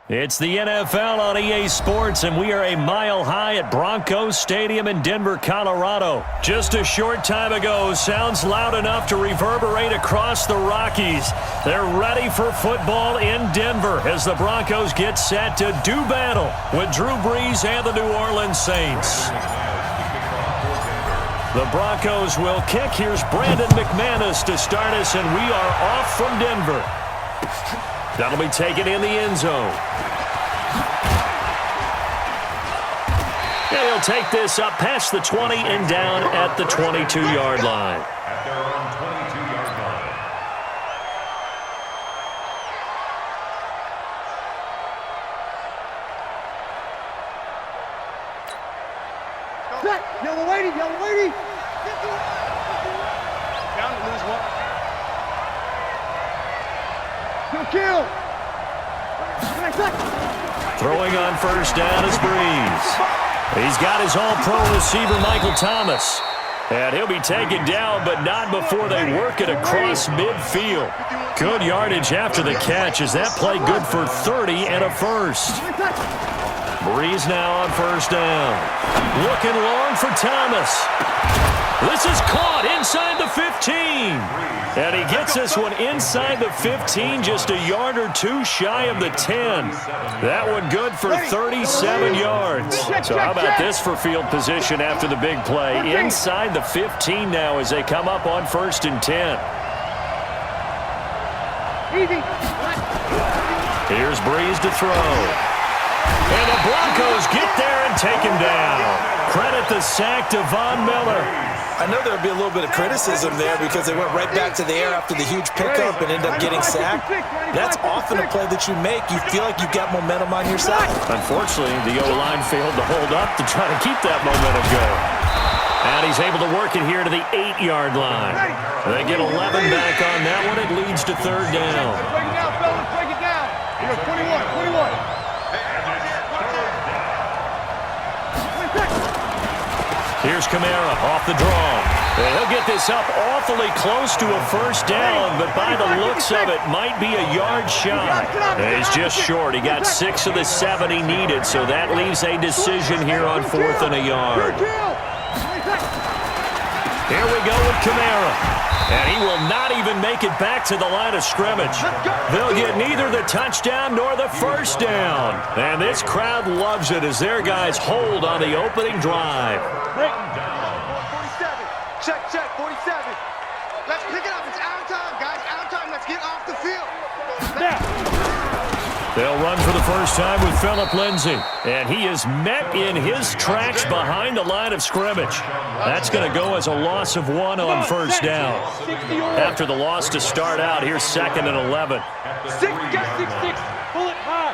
It's the NFL on EA Sports, and we are a mile high at Broncos Stadium in Denver, Colorado. Just a short time ago, sounds loud enough to reverberate across the Rockies. They're ready for football in Denver as the Broncos get set to do battle with Drew Brees and the New Orleans Saints. The Broncos will kick. Here's Brandon McManus to start us, and we are off from Denver. That'll be taken in the end zone. And he'll take this up past the 20 and down at the 22-yard line. At their own 22-yard line. Set! Yellow lady! Yellow lady! Down to lose one. Kill! Throwing on first down is Brees. He's got his all-pro receiver, Michael Thomas. And he'll be taken down, but not before they work it across midfield. Good yardage after the catch as that play good for 30 and a first. Brees now on first down. Looking long for Thomas. This is caught inside the 15. And he gets this one inside the 15, just a yard or two shy of the 10. That one good for 37 yards. So how about this for field position after the big play? Inside the 15 now as they come up on first and 10. Here's Brees to throw. And the Broncos get there and take him down. Credit the sack to Von Miller. I know there would be a little bit of criticism there because they went right back to the air after the huge pickup and ended up getting sacked. That's often a play that you make. You feel like you've got momentum on your side. Unfortunately, the O-line failed to hold up to try to keep that momentum going. And he's able to work it here to the 8-yard line. They get 11 back on that one. It leads to third down. Break it down, fellas. Break it down. You're 21. Here's Kamara off the draw. And he'll get this up awfully close to a first down, but by the looks of it, might be a yard shy. And he's just short. He got 6 of the 7 he needed, so that leaves a decision here on 4th and a yard. Here we go with Kamara. And he will not even make it back to the line of scrimmage. They'll get neither the touchdown nor the first down. And this crowd loves it as their guys hold on the opening drive. 47. Check, 47. Let's pick it up. It's out time, guys. Out time. Let's get off the field. They'll run for the first time with Phillip Lindsay. And he is met in his tracks behind the line of scrimmage. That's going to go as a loss of 1 on first down. After the loss to start out, here's 2nd and 11. 6, pull it high.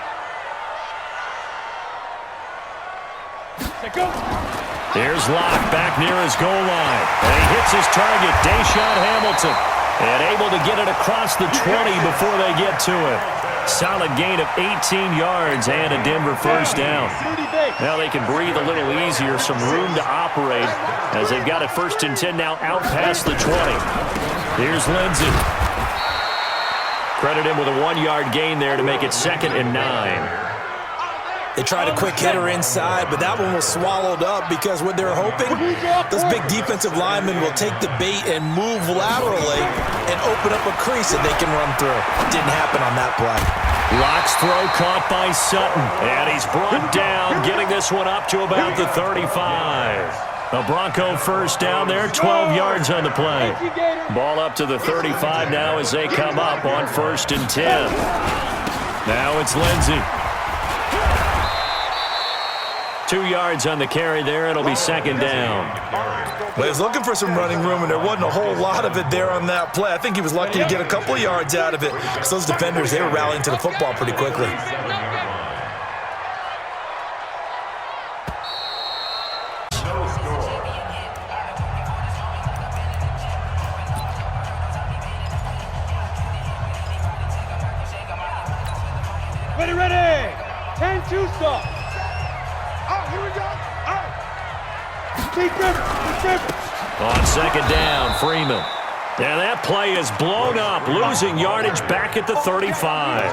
Go. Here's Locke back near his goal line. And he hits his target, Deshaun Hamilton. And able to get it across the 20 before they get to it. Solid gain of 18 yards and a Denver first down. Now they can breathe a little easier, some room to operate as they've got it 1st and 10 now out past the 20. Here's Lindsay. Credit him with a 1-yard gain there to make it 2nd and 9. They tried a quick hitter inside, but that one was swallowed up because what they're hoping, those big defensive linemen will take the bait and move laterally and open up a crease that they can run through. Didn't happen on that play. Locke's throw caught by Sutton, and he's brought down, getting this one up to about the 35. A Bronco first down there, 12 yards on the play. Ball up to the 35 now as they come up on 1st and 10. Now it's Lindsay. 2 yards on the carry there. It'll be 2nd down. Well, he was looking for some running room, and there wasn't a whole lot of it there on that play. I think he was lucky to get a couple of yards out of it. Because those defenders, they were rallying to the football pretty quickly. Ready. 10-2 stop. Oh, here we go. On 2nd down, Freeman. And that play is blown up, losing yardage back at the 35.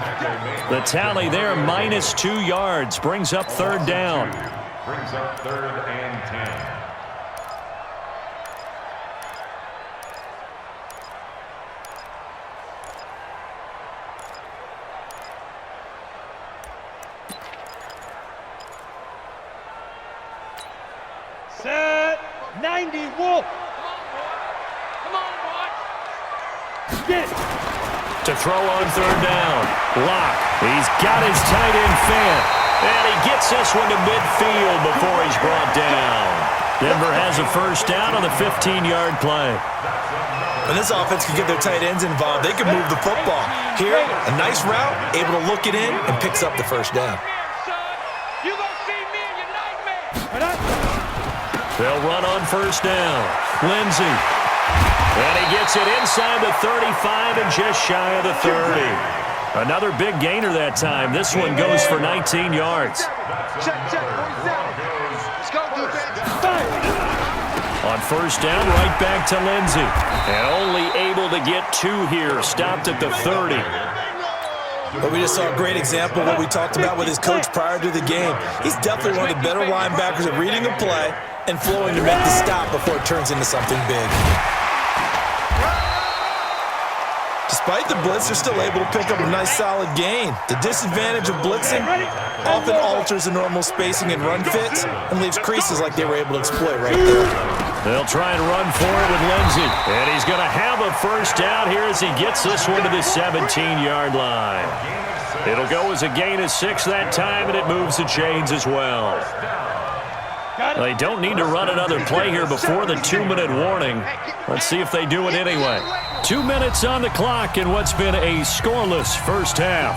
The tally there, -2 yards, brings up third down. Brings up 3rd and 10. Set 90 Wolf. Come on, boy. Get it. To throw on third down. Lock. He's got his tight end fan. And he gets this one to midfield before he's brought down. Denver has a first down on the 15-yard play. When this offense can get their tight ends involved, they can move the football. Here, a nice route, able to look it in, and picks up the first down. You gonna see me in your nightmare. They'll run on first down. Lindsey. And he gets it inside the 35 and just shy of the 30. Another big gainer that time. This one goes for 19 yards. Check, 47. Let's go, defense. On first down, right back to Lindsey. And only able to get 2 here. Stopped at the 30. But we just saw a great example of what we talked about with his coach prior to the game. He's definitely one of the better linebackers at reading a play and flowing to make the stop before it turns into something big. Despite the blitz, they're still able to pick up a nice solid gain. The disadvantage of blitzing often alters the normal spacing and run fits and leaves creases like they were able to exploit right there. They'll try and run for it with Lindsey. And he's going to have a first down here as he gets this one to the 17-yard line. It'll go as a gain of 6 that time, and it moves the chains as well. They don't need to run another play here before the 2-minute warning. Let's see if they do it anyway. 2 minutes on the clock in what's been a scoreless first half.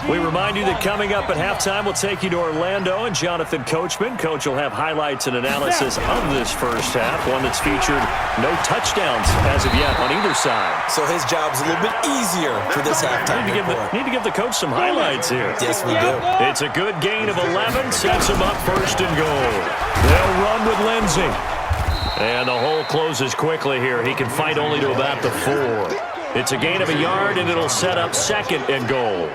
We remind you that coming up at halftime, we'll take you to Orlando and Jonathan Coachman. Coach will have highlights and analysis of this first half, one that's featured no touchdowns as of yet on either side. So his job's a little bit easier for this halftime report. Need to give the coach some highlights here. Yes, we do. It's a good gain of 11, sets him up first and goal. They'll run with Lindsey. And the hole closes quickly here. He can fight only to about the 4. It's a gain of a yard, and it'll set up second and goal.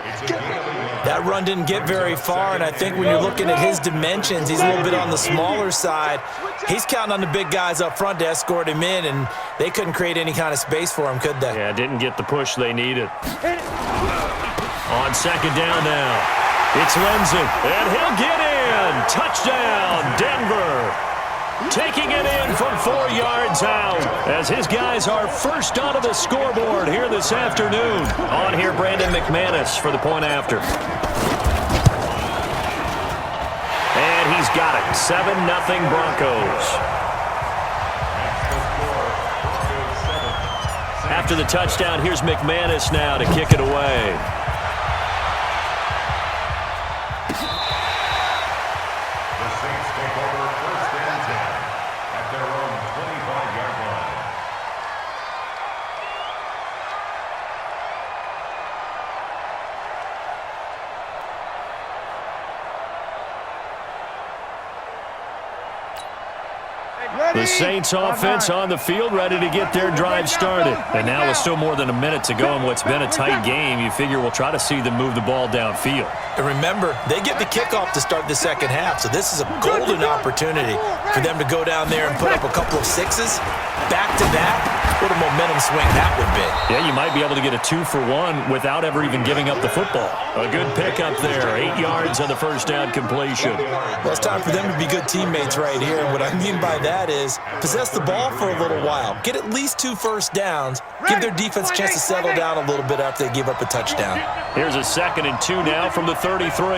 That run didn't get very far, and I think when you're looking at his dimensions, he's a little bit on the smaller side. He's counting on the big guys up front to escort him in, and they couldn't create any kind of space for him, could they? Yeah, didn't get the push they needed. On second down now, it's Lindsey, and he'll get in. Touchdown, Denver. Taking it in from 4 yards out as his guys are first onto the scoreboard here this afternoon. On here, Brandon McManus for the point after. And he's got it. 7-0 Broncos. After the touchdown, here's McManus now to kick it away. The Saints offense on the field, ready to get their drive started. And now with still more than a minute to go in what's been a tight game, you figure we'll try to see them move the ball downfield. And remember, they get the kickoff to start the second half, so this is a golden opportunity for them to go down there and put up a couple of 6s back-to-back. What a momentum swing that would be. Yeah, you might be able to get a 2-for-1 without ever even giving up the football. A good pickup there, 8 yards on the first down completion. Well, it's time for them to be good teammates right here. And what I mean by that is possess the ball for a little while. Get at least 2 first downs. Give their defense a chance to settle down a little bit after they give up a touchdown. Here's a 2nd and 2 now from the 33. You think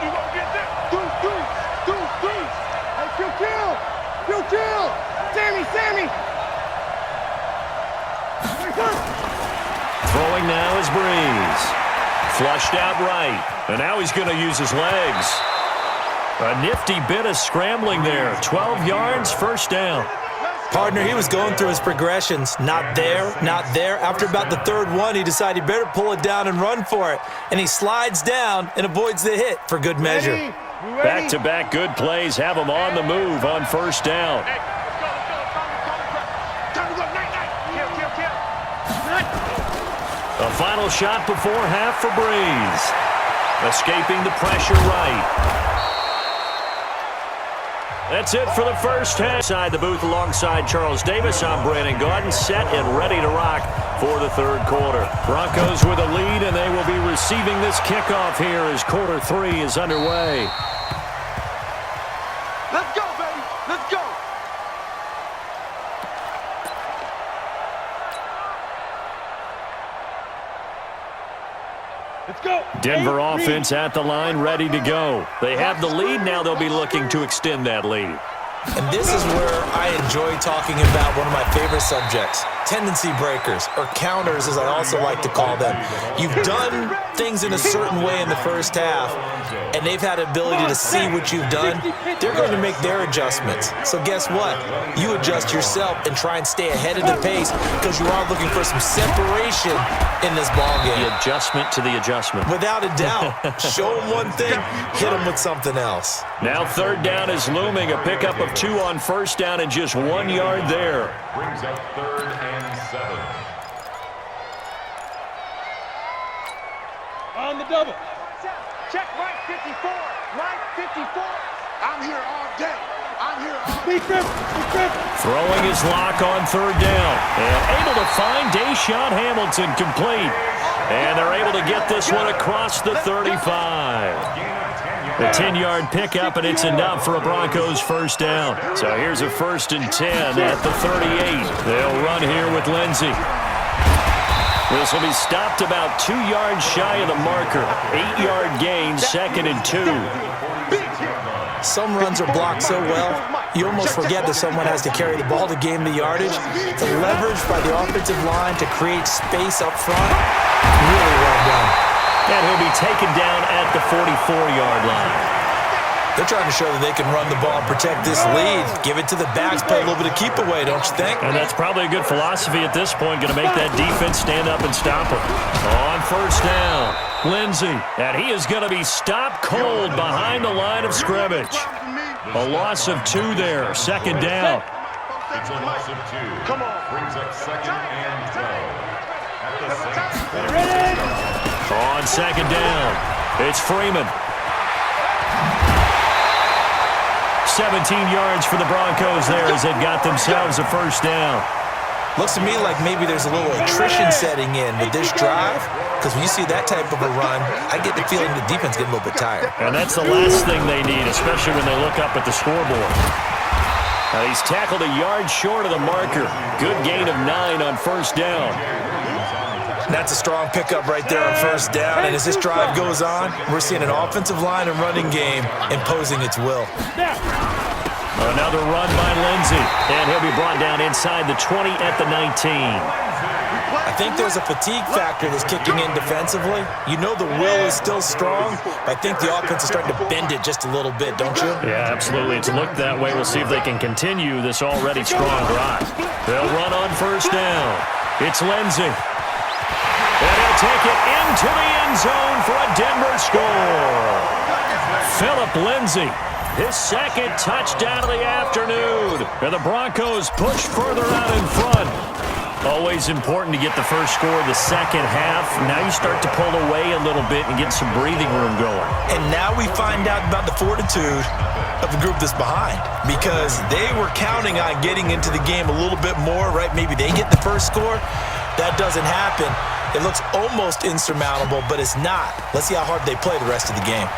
you gonna get that? Do. Hey, kill. Sammy. Throwing now is Breeze. Flushed out right. And now he's going to use his legs. A nifty bit of scrambling there. 12 yards, first down. Partner, he was going through his progressions. Not there. After about the 3rd one, he decided he better pull it down and run for it. And he slides down and avoids the hit for good measure. Back-to-back good plays have him on the move on first down. final shot before half for Breeze. Escaping the pressure right. That's it for the first half. Inside the booth alongside Charles Davis, I'm Brandon Gaudin, set and ready to rock for the third quarter. Broncos with a lead, and they will be receiving this kickoff here as quarter 3 is underway. Let's go, baby. Let's go. Let's go. Denver offense at the line, ready to go. They have the lead. Now they'll be looking to extend that lead. And this is where I enjoy talking about one of my favorite subjects, tendency breakers, or counters as I also like to call them. You've done things in a certain way in the first half, and they've had the ability to see what you've done. They're going to make their adjustments. So guess what? You adjust yourself and try and stay ahead of the pace because you are looking for some separation in this ballgame. The adjustment to the adjustment. Without a doubt. Show them one thing, hit them with something else. Now third down is looming. A pickup of 2 on first down and just 1 yard there. Brings up 3rd and 7. On the double. Check right 54. Right 54. I'm here all day. I'm here all day. Throwing his lock on third down. And able to find Deshaun Hamilton complete. And they're able to get this one across the 35. A 10-yard pickup, and it's enough for a Broncos first down. So here's a 1st and 10 at the 38. They'll run here with Lindsey. This will be stopped about 2 yards shy of the marker. 8-yard gain, 2nd and 2. Some runs are blocked so well, you almost forget that someone has to carry the ball to gain the yardage. The leverage by the offensive line to create space up front, really well done. And he'll be taken down at the 44-yard line. They're trying to show that they can run the ball and protect this lead. Give it to the backs, play a little bit of keep away, don't you think? And that's probably a good philosophy at this point, going to make that defense stand up and stop them. On first down, Lindsey, and he is going to be stopped cold behind the line of scrimmage. A loss of 2 there, 2nd down. It's a loss of 2. Come on. Brings up 2nd and 12. At the Saints. Ready? On 2nd down, it's Freeman. 17 yards for the Broncos there as they've got themselves a first down. Looks to me like maybe there's a little attrition setting in with this drive, because when you see that type of a run, I get the feeling the defense getting a little bit tired. And that's the last thing they need, especially when they look up at the scoreboard. Now he's tackled a yard short of the marker. Good gain of 9 on first down. That's a strong pickup right there on first down, and as this drive goes on, we're seeing an offensive line and running game imposing its will. Another run by Lindsey, and he'll be brought down inside the 20 at the 19. I think there's a fatigue factor that's kicking in defensively. You know the will is still strong, but I think the offense is starting to bend it just a little bit, don't you? Yeah, absolutely. It's looked that way. We'll see if they can continue this already strong drive. They'll run on first down. It's Lindsey. And he'll take it into the end zone for a Denver score. Philip Lindsey, his 2nd touchdown of the afternoon. And the Broncos push further out in front. Always important to get the first score of the second half. Now you start to pull away a little bit and get some breathing room going. And now we find out about the fortitude of the group that's behind, because they were counting on getting into the game a little bit more, right? Maybe they get the first score. That doesn't happen. It looks almost insurmountable, but it's not. Let's see how hard they play the rest of the game.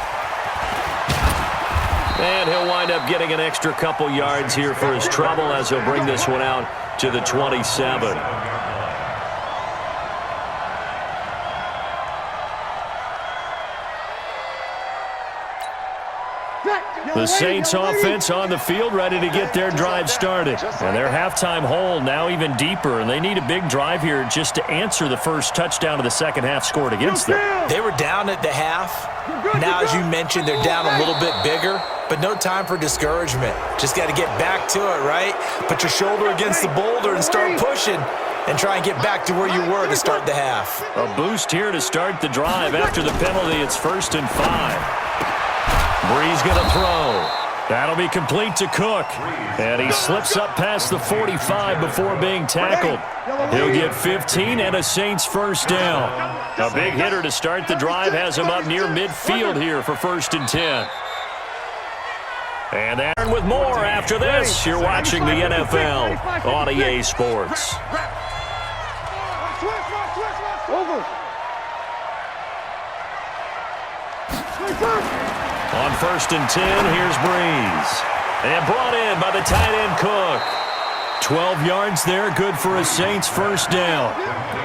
And he'll wind up getting an extra couple yards here for his trouble as he'll bring this one out to the 27. The Saints offense on the field ready to get their drive started. And their halftime hole now even deeper, and they need a big drive here just to answer the first touchdown of the second half scored against them. They were down at the half. Now, as you mentioned, they're down a little bit bigger, but no time for discouragement. Just got to get back to it, right? Put your shoulder against the boulder and start pushing and try and get back to where you were to start the half. A boost here to start the drive. After the penalty, it's 1st and 5. Breeze going to throw. That'll be complete to Cook. And he slips up past the 45 before being tackled. He'll get 15 and a Saints first down. A big hitter to start the drive has him up near midfield here for 1st and 10. And Aaron with more after this. You're watching the NFL on EA Sports. On 1st and 10, here's Breeze. And brought in by the tight end Cook. 12 yards there, good for a Saints first down.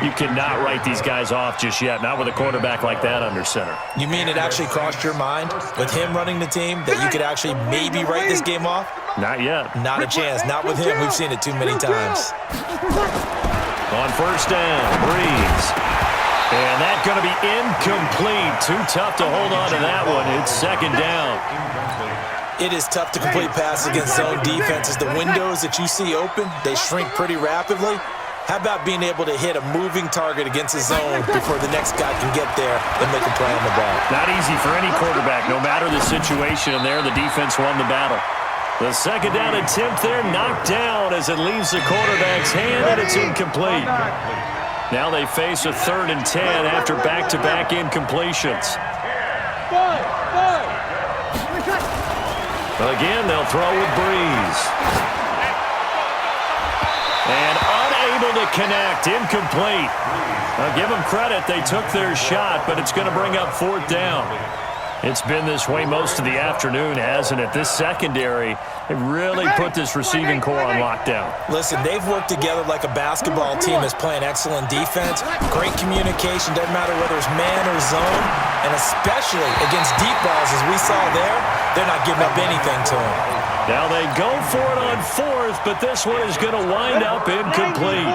You cannot write these guys off just yet, not with a quarterback like that under center. You mean it actually crossed your mind with him running the team that you could actually maybe write this game off? Not yet. Not a chance. Not with him. We've seen it too many times. On 1st down, Breeze. And that's going to be incomplete. Too tough to hold on to that one. It's 2nd down. It is tough to complete passes against zone defenses. The windows that you see open, they shrink pretty rapidly. How about being able to hit a moving target against a zone before the next guy can get there and make a play on the ball? Not easy for any quarterback, no matter the situation, and there the defense won the battle. The 2nd down attempt there knocked down as it leaves the quarterback's hand, and it's incomplete. Now they face a 3rd and 10 after back-to-back incompletions. Again, they'll throw with Breeze. And unable to connect, incomplete. I'll give them credit, they took their shot, but it's going to bring up 4th down. It's been this way most of the afternoon, hasn't it? This secondary, it really put this receiving core on lockdown. Listen, they've worked together like a basketball team that's playing excellent defense. Great communication, doesn't matter whether it's man or zone. And especially against deep balls, as we saw there, they're not giving up anything to them. Now they go for it on 4th, but this one is going to wind up incomplete.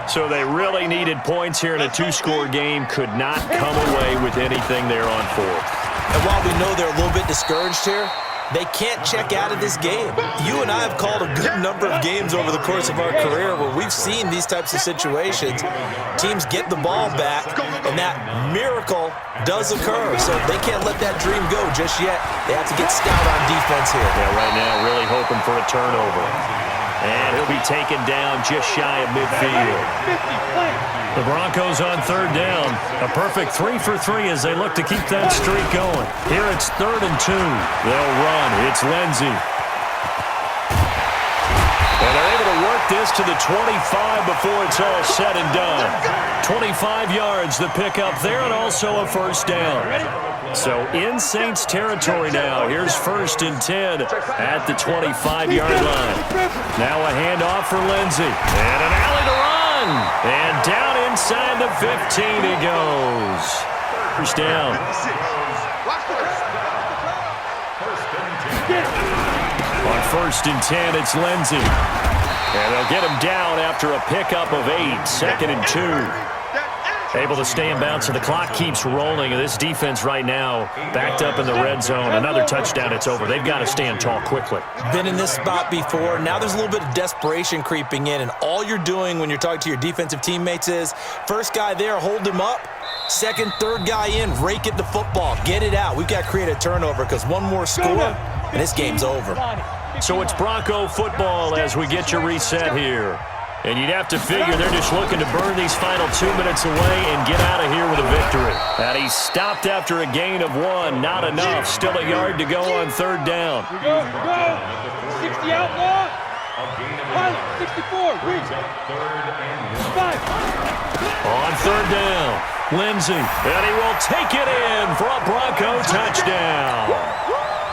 So they really needed points here in a 2-score game. Could not come away with anything there on 4th. And while we know they're a little bit discouraged here, they can't check out of this game. You and I have called a good number of games over the course of our career where we've seen these types of situations. Teams get the ball back, and that miracle does occur. So they can't let that dream go just yet. They have to get stout on defense here. Yeah, right now really hoping for a turnover. And he'll be taken down just shy of midfield. The Broncos on 3rd down. A perfect 3 for 3 as they look to keep that streak going. Here it's 3rd and 2. They'll run. It's Lindsey. And they're able to work this to the 25 before it's all said and done. 25 yards the pickup there, and also a first down. So in Saints territory now. Here's 1st and 10 at the 25-yard line. Now a handoff for Lindsey. And an alley to run. And down inside the 15 he goes. First down. On 1st and 10, it's Lindsey. And they'll get him down after a pickup of 8. 2nd and 2. Able to stay in bounds, so the clock keeps rolling. And this defense right now backed up in the red zone. Another touchdown, it's over. They've got to stand tall quickly. Been in this spot before. Now there's a little bit of desperation creeping in. And all you're doing when you're talking to your defensive teammates is, first guy there, hold him up. Second, third guy in, rake it the football. Get it out. We've got to create a turnover because one more score, and this game's over. So it's Bronco football as we get you reset here. And you'd have to figure they're just looking to burn these final 2 minutes away and get out of here with a victory. And he stopped after a gain of 1. Not enough. Still a yard to go on 3rd down. Go. 60 outlaw. 64. Reach. 5. On 3rd down, Lindsey. And he will take it in for a Bronco touchdown.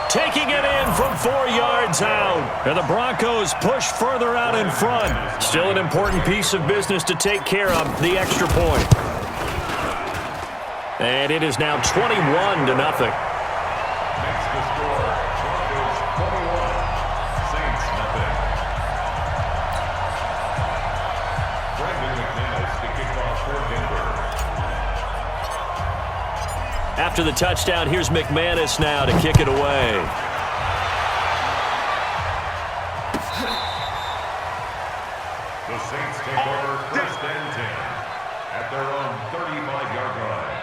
Taking it in from 4 yards out. And the Broncos push further out in front. Still an important piece of business to take care of, the extra point. And it is now 21-0. Makes the score. Broncos 21. Saints nothing. Brandon McManus to kick off for Denver. After the touchdown, here's McManus now to kick it away. The Saints take over 1st and 10 at their own 35-yard line.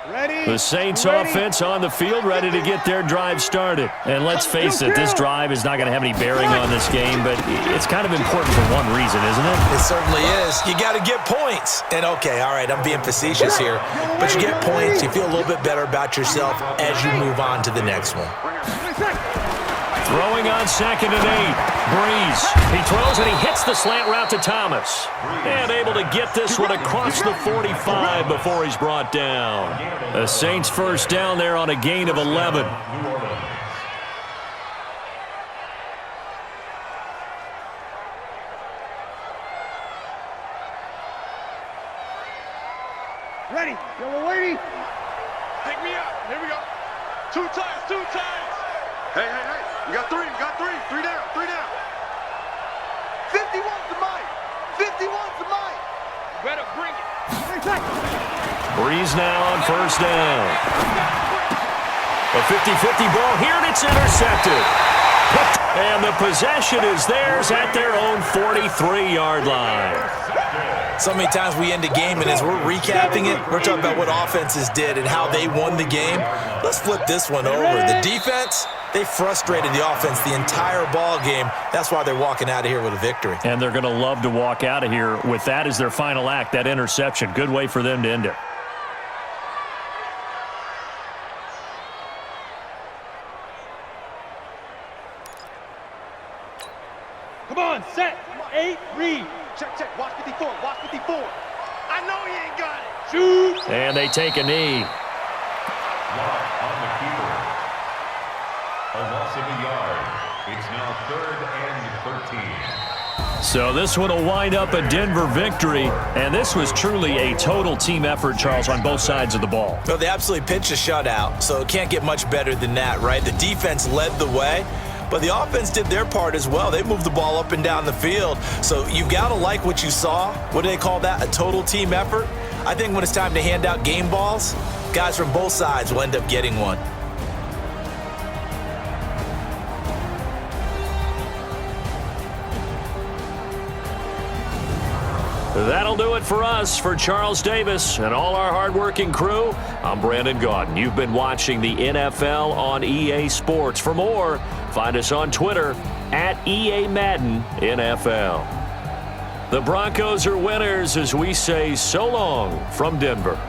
The Saints offense on the field, ready to get their drive started. And let's face it, this drive is not going to have any bearing on this game, but it's kind of important for one reason, isn't it? It certainly is. You got to get points. And okay, all right, I'm being facetious here, but you get points, you feel a little bit better about yourself as you move on to the next one. Throwing on 2nd and 8. Breeze. He throws and he hits the slant route to Thomas. And able to get this one across the 45 before he's brought down. The Saints first down there on a gain of 11. Ready. Yellow lady. Pick me up. Here we go. 2 times, 2 times. Hey. You got 3. 3 down. 51's the mic. 51's the mic. Better bring it. Breeze now on first down. A 50-50 ball here, and it's intercepted. And the possession is theirs at their own 43-yard line. So many times we end a game, and as we're recapping it, we're talking about what offenses did and how they won the game. Let's flip this one over. The defense, they frustrated the offense the entire ball game. That's why they're walking out of here with a victory. And they're going to love to walk out of here with that as their final act, that interception. Good way for them to end it. Come on, set. 8, read. Check. Watch 54. I know he ain't got it. Shoot. And they take a knee. Block on the keeper. A loss of a yard. It's now 3rd and 13. So this one will wind up a Denver victory, and this was truly a total team effort, Charles, on both sides of the ball. Well, they absolutely pitched a shutout, so it can't get much better than that, right? The defense led the way, but the offense did their part as well. They moved the ball up and down the field, so you've got to like what you saw. What do they call that? A total team effort? I think when it's time to hand out game balls, guys from both sides will end up getting one. That'll do it for us. For Charles Davis and all our hardworking crew, I'm Brandon Gaudin. You've been watching the NFL on EA Sports. For more, find us on Twitter at EA Madden NFL. The Broncos are winners as we say so long from Denver.